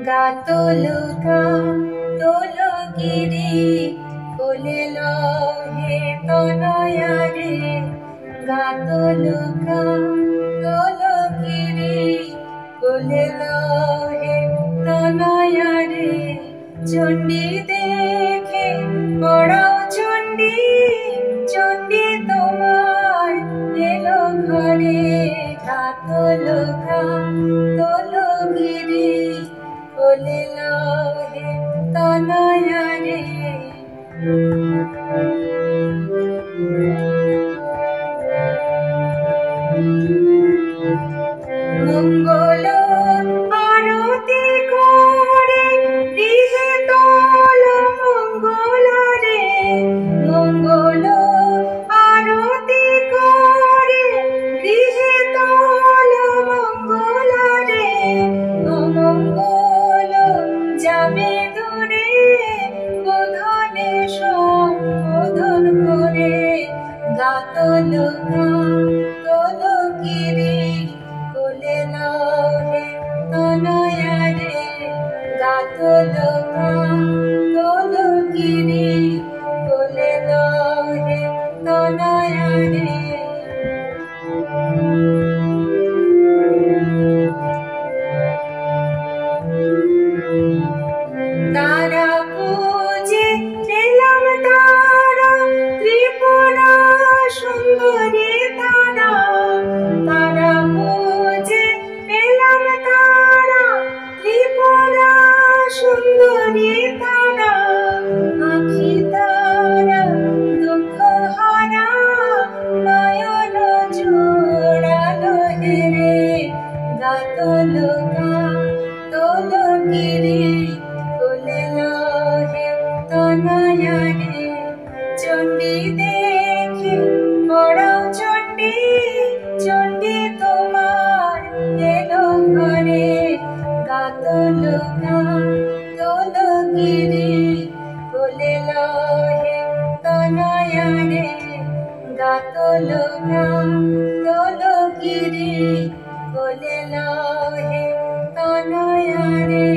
গাতলুকা তোলগিরি কোলেল হে তনয়ারে গাতলুকা তোলগিরি কোলেল হে তনয়ারে চণ্ডী দেখে পড়াও চণ্ডী চণ্ডী তোমার এলো ঘরে গাতলুকা তোলগিরি কোলেল হে তনয়ারে মঙ্গল আরতি করে গৃহে তোল মঙ্গল রে মঙ্গল আরতি করে গৃহে তোল মঙ্গল রে অমঙ্গল যাবে দূরে বোধনে সম্বোধন করে গাতলুকা তোলগিরি কোলেল হে তনয়ারে গাতলুকা তোলগিরি কোলেল হে তনয়ারে তারা পূজে পেলাম তারা ত্রিপুরা সুন্দরী তারা তারা পূজে পেলাম তারা ত্রিপুরা সুন্দরী তারা আখি তারা দুঃখ হারা নয়ন জোড়ালো হেরে গাতলুকা তোলগিরি কোলেল হে তনয়ারে চণ্ডী দেখে পড়াও চণ্ডী চণ্ডী তোমার এলো ঘরে গাতলুকা তোলগিরি কোলেল হে তনয়ারে গাতলুকা তোলগিরি কোলেল হে তনয়ারে।